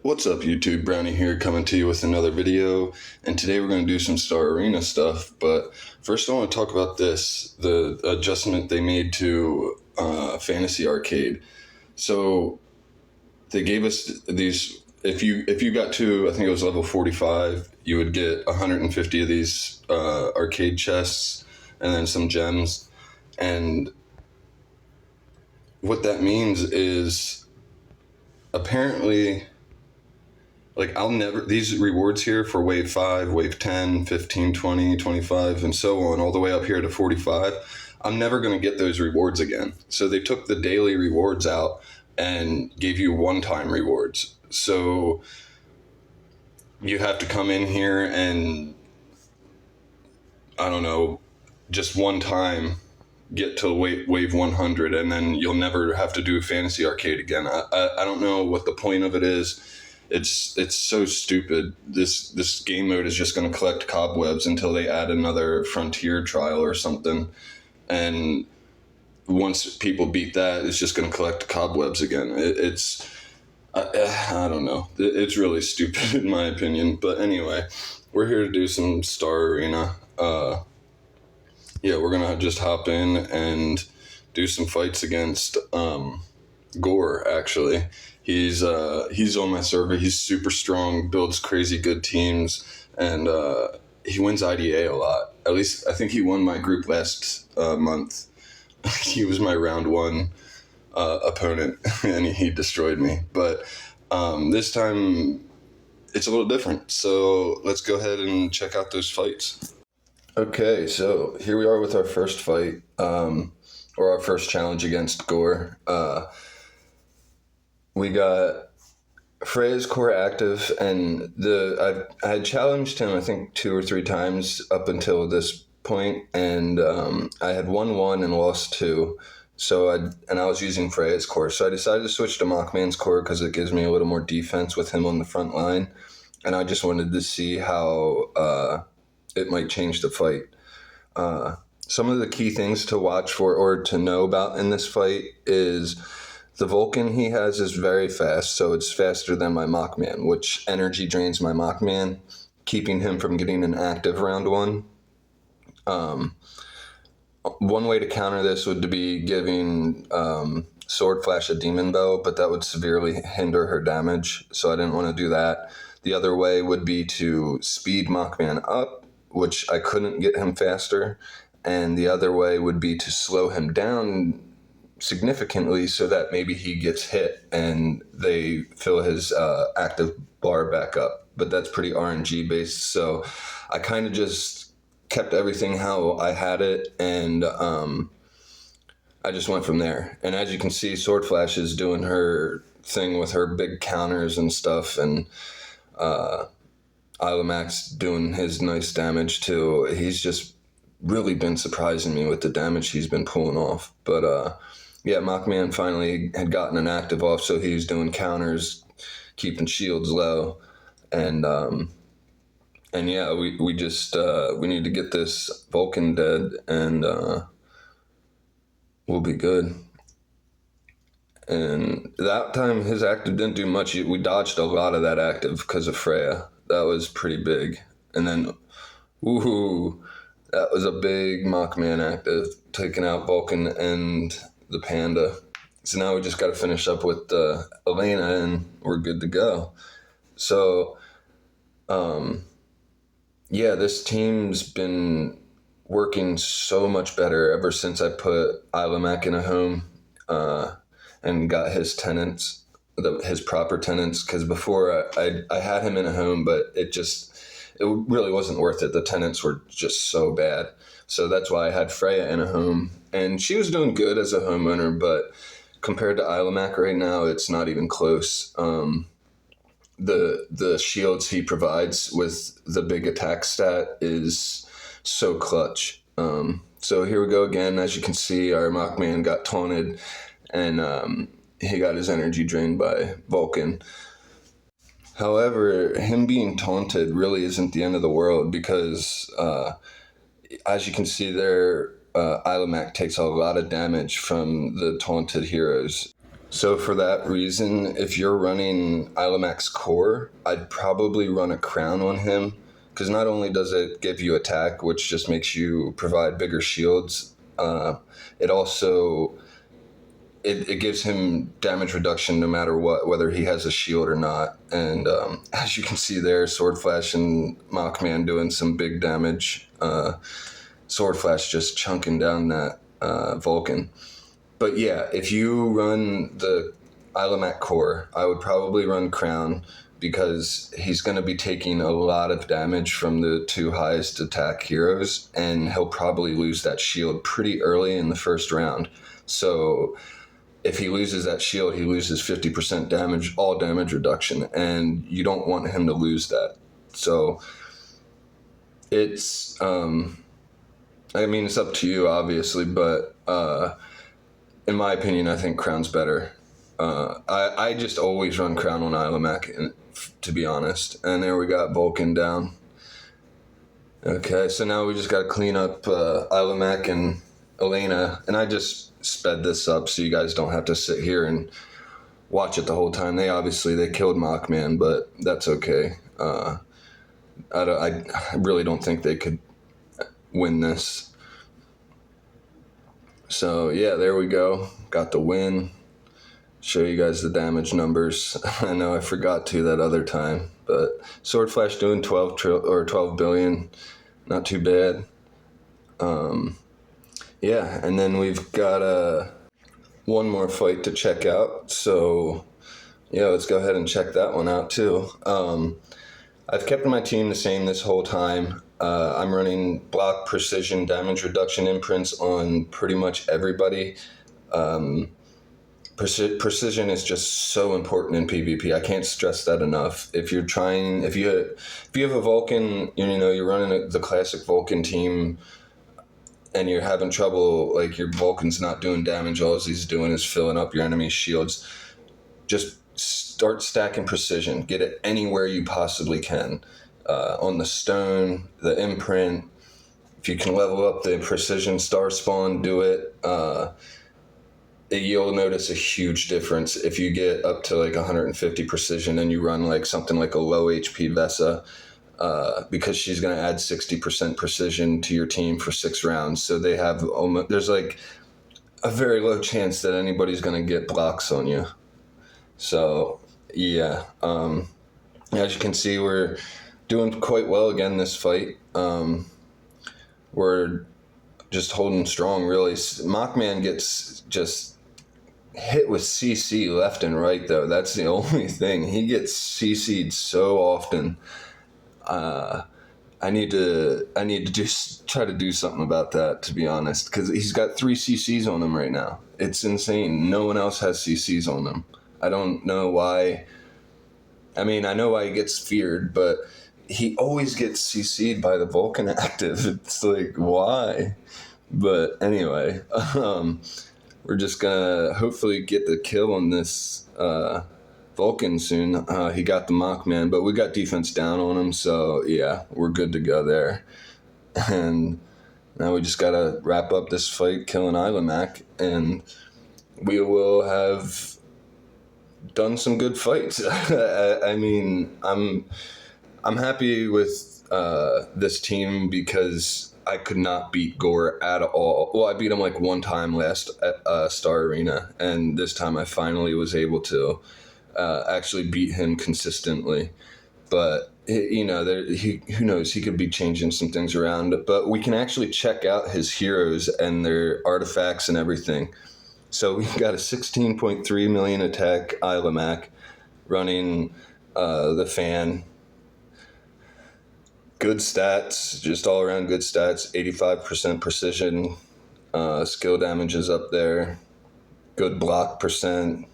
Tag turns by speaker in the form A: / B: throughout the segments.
A: What's up YouTube, Brownie here coming to you with another video, and today we're going to do some Star Arena stuff, but first I want to talk about the adjustment they made to Fantasy Arcade. So they gave us these, if you got to, I think it was level 45, you would get 150 of these arcade chests and then some gems, and what that means is apparently, like, these rewards here for wave 5, wave 10, 15, 20, 25, and so on, all the way up here to 45, I'm never going to get those rewards again. So they took the daily rewards out and gave you one-time rewards. So you have to come in here and, I don't know, just one time get to wave 100, and then you'll never have to do Fantasy Arcade again. I don't know what the point of it is. It's so stupid. This game mode is just going to collect cobwebs until they add another Frontier trial or something, and once people beat that, it's just going to collect cobwebs again. I don't know. It's really stupid in my opinion. But anyway, we're here to do some Star Arena. Yeah, we're gonna just hop in and do some fights against Gore. Actually, he's on my server. He's super strong, builds crazy good teams, and he wins IDA a lot. At least I think he won my group last month. He was my round 1 opponent, and he destroyed me. But this time it's a little different. So let's go ahead and check out those fights. Okay, so here we are with our first fight, or our first challenge against Gore. We got Freya's core active, and I had challenged him, I think, 2 or 3 times up until this point, and I had won 1 and lost 2. So I was using Freya's core, so I decided to switch to Mockman's core because it gives me a little more defense with him on the front line, and I just wanted to see how it might change the fight. Some of the key things to watch for or to know about in this fight is the Vulcan he has is very fast, so it's faster than my Mockman, which energy drains my Mockman, keeping him from getting an active round 1. One way to counter this would be giving Sword Flash a Demon Bow, but that would severely hinder her damage, so I didn't want to do that. The other way would be to speed Mockman up, which I couldn't get him faster, and the other way would be to slow him down significantly so that maybe he gets hit and they fill his active bar back up. But that's pretty RNG based, so I kind of just kept everything how I had it, and I just went from there. And as you can see, Sword Flash is doing her thing with her big counters and stuff, and Ilamax doing his nice damage too. He's just really been surprising me with the damage he's been pulling off. But yeah, Mockman finally had gotten an active off, so he was doing counters, keeping shields low, and yeah, we just we need to get this Vulcan dead, and we'll be good. And that time his active didn't do much. We dodged a lot of that active because of Freya. That was pretty big. And then, woohoo, that was a big Mockman active, taking out Vulcan and the Panda. So now we just got to finish up with Elena, and we're good to go. So, yeah, this team's been working so much better ever since I put Ilamac in a home and got his tenants, his proper tenants, because before I had him in a home, but it really wasn't worth it. The tenants were just so bad. So that's why I had Freya in a home, and she was doing good as a homeowner, but compared to Ilamac right now, it's not even close. The shields he provides with the big attack stat is so clutch. So here we go again. As you can see, our Mockman got taunted, and he got his energy drained by Vulcan. However, him being taunted really isn't the end of the world, because as you can see there, Ilamac takes a lot of damage from the taunted heroes. So for that reason, if you're running Ilamax Core, I'd probably run a crown on him, because not only does it give you attack, which just makes you provide bigger shields, it also it gives him damage reduction no matter what, whether he has a shield or not. And as you can see there, Sword Flash and Mockman doing some big damage. Sword Flash just chunking down that Vulcan. But yeah, if you run the Ilamak core, I would probably run Crown, because he's going to be taking a lot of damage from the two highest attack heroes, and he'll probably lose that shield pretty early in the first round. So if he loses that shield, he loses 50% damage, all damage reduction, and you don't want him to lose that. So it's, I mean, it's up to you, obviously, but in my opinion, I think Crown's better. I just always run Crown on Ilamak, to be honest. And there we got Vulcan down. Okay, so now we just got to clean up Ilamak and Elena. And I just sped this up so you guys don't have to sit here and watch it the whole time. They killed Mockman, but that's okay. I really don't think they could win this. So yeah, there we go. Got the win. Show you guys the damage numbers. I know I forgot to that other time, but Sword Flash doing 12 billion, not too bad. Yeah, and then we've got one more fight to check out. So yeah, let's go ahead and check that one out too. I've kept my team the same this whole time. I'm running block, precision, damage reduction imprints on pretty much everybody. Precision is just so important in PvP. I can't stress that enough. If you have a Vulcan, you're running the classic Vulcan team, and you're having trouble, like your Vulcan's not doing damage, all he's doing is filling up your enemy's shields, just start stacking precision. Get it anywhere you possibly can. On the stone, the imprint. If you can level up the precision star spawn, do it. You'll notice a huge difference if you get up to like 150 precision and you run like something like a low HP Vesa, because she's going to add 60% precision to your team for 6 rounds. So there's like a very low chance that anybody's going to get blocks on you. So yeah, as you can see, we're doing quite well again this fight. We're just holding strong, really. Mockman gets just hit with CC left and right, though. That's the only thing. He gets CC'd so often. I need to just try to do something about that, to be honest, because he's got 3 CCs on him right now. It's insane. No one else has CCs on them. I don't know why. I mean, I know why he gets feared, but he always gets CC'd by the Vulcan active. It's like, why? But anyway, we're just gonna hopefully get the kill on this Vulcan soon. He got the Mockman, but we got defense down on him, so yeah, we're good to go there. And now we just gotta wrap up this fight, killing Ilamak, and we will have done some good fights. I mean, I'm happy with this team because I could not beat Gore at all. Well, I beat him like one time last at Star Arena, and this time I finally was able to actually beat him consistently. But who knows? He could be changing some things around. But we can actually check out his heroes and their artifacts and everything. So we got a 16.3 million attack Ilamak running the fan. Good stats, just all around good stats. 85% precision, skill damage is up there. Good block percent.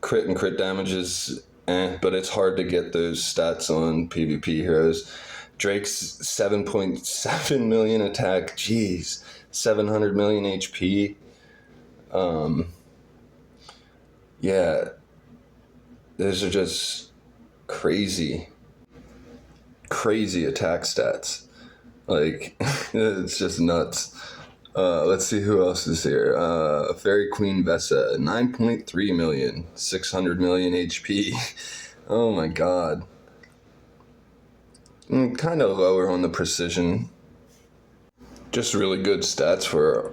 A: Crit and crit damage is but it's hard to get those stats on PvP heroes. Drake's 7.7 million attack, jeez, 700 million HP. Yeah, those are just crazy attack stats. Like, it's just nuts. Let's see who else is here. Fairy Queen Vesa, 9.3 million, 600 million HP. Oh my god. Kind of lower on the precision. Just really good stats for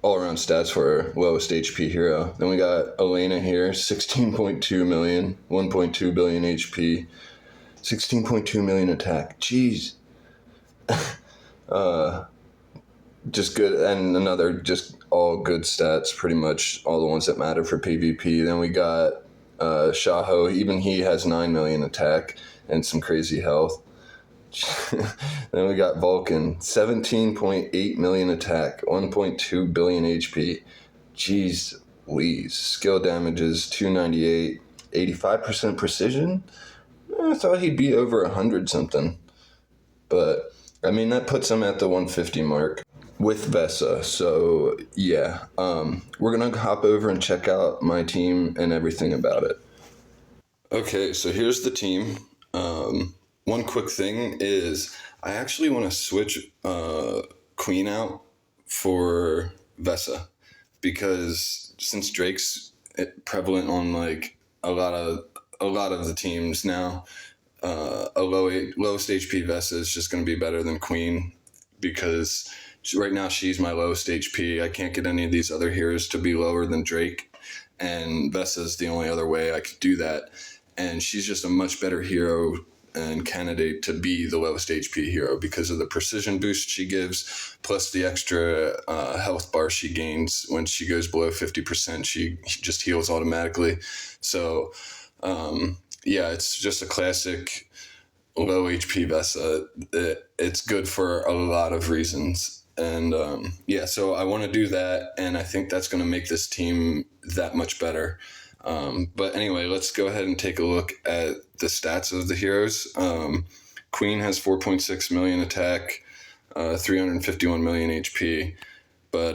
A: all around stats for lowest HP hero. Then we got Elena here, 16.2 million, 1.2 billion HP, 16.2 million attack. Jeez. Just good, and another just all good stats, pretty much all the ones that matter for PvP. Then we got Shaho, even he has 9 million attack and some crazy health. Then we got Vulcan, 17.8 million attack, 1.2 billion HP. Jeez Louise. Skill damage is 298, 85% precision? I thought he'd be over 100 something. But, I mean, that puts him at the 150 mark with Vesa. So, yeah. We're going to hop over and check out my team and everything about it. Okay, so here's the team. One quick thing is I actually want to switch Queen out for Vesa, because since Drake's prevalent on like a lot of the teams now, lowest HP Vesa is just going to be better than Queen, because right now she's my lowest HP. I can't get any of these other heroes to be lower than Drake, and Vesa's the only other way I could do that. And she's just a much better hero and candidate to be the lowest HP hero because of the precision boost she gives, plus the extra health bar she gains when she goes below 50%. She just heals automatically. So, yeah, it's just a classic low HP Vesa. It's good for a lot of reasons. And yeah, so I want to do that, and I think that's going to make this team that much better. But anyway, let's go ahead and take a look at the stats of the heroes. Queen has 4.6 million attack, 351 million HP. But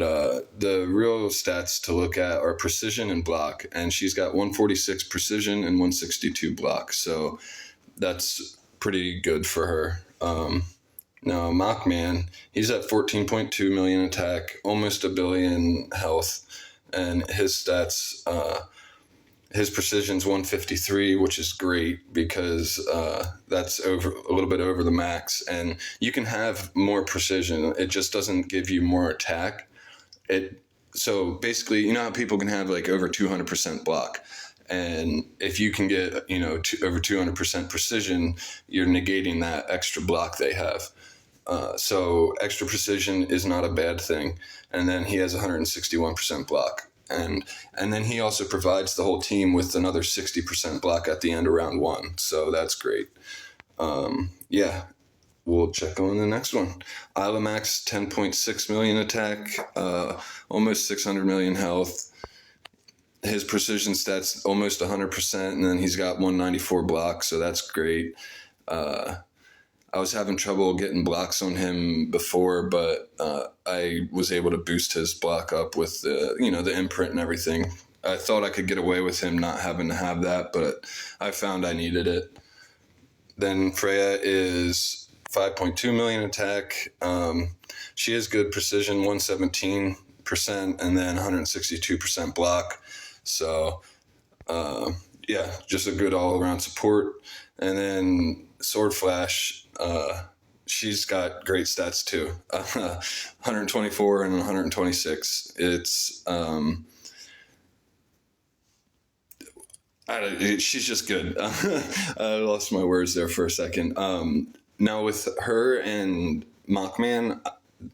A: the real stats to look at are precision and block. And she's got 146 precision and 162 block. So that's pretty good for her. Now, Mockman, he's at 14.2 million attack, almost a billion health. And his stats... his precision's 153, which is great because that's a little bit over the max, and you can have more precision. It just doesn't give you more attack. So basically, you know how people can have like over 200% block, and if you can get over 200% precision, you're negating that extra block they have. So extra precision is not a bad thing. And then he has 161% block. And then he also provides the whole team with another 60% block at the end of round one. So that's great. Yeah, we'll check on the next one. Ilamax, 10.6 million attack, almost 600 million health. His precision stats almost 100%, and then he's got 194 blocks, so that's great. I was having trouble getting blocks on him before, but I was able to boost his block up with the imprint and everything. I thought I could get away with him not having to have that, but I found I needed it. Then Freya is 5.2 million attack. She has good precision, 117%, and then 162% block. So, yeah, just a good all-around support. And then Sword Flash, she's got great stats too. 124 and 126. It's she's just good. I lost my words there for a second. Now with her and Mockman,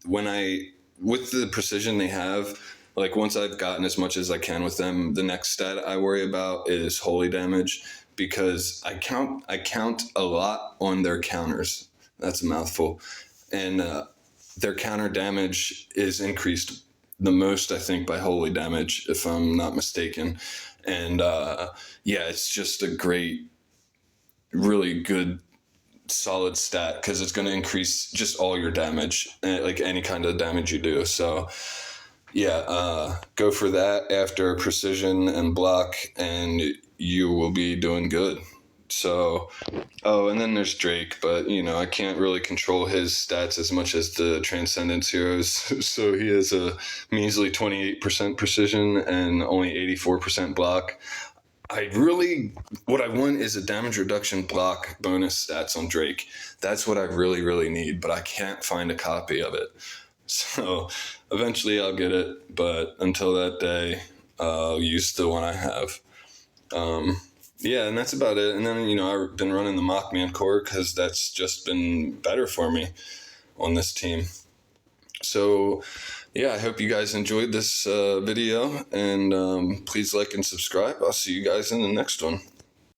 A: with the precision they have, like once I've gotten as much as I can with them, the next stat I worry about is holy damage, because I count a lot on their counters. That's a mouthful. And their counter damage is increased the most, I think, by holy damage, if I'm not mistaken. And yeah, it's just a great, really good, solid stat, because it's going to increase just all your damage, like any kind of damage you do. So yeah, go for that after precision and block, and you will be doing good. So Oh, and then there's Drake, but you know, I can't really control his stats as much as the Transcendence heroes. So he has a measly 28% precision and only 84% block. What I want is a damage reduction block bonus stats on Drake. That's what I really, really need, but I can't find a copy of it. So eventually I'll get it, but until that day, I'll use the one I have. Yeah, and that's about it. And then, you know, I've been running the Mockman core because that's just been better for me on this team. So, yeah, I hope you guys enjoyed this video, and please like and subscribe. I'll see you guys in the next one.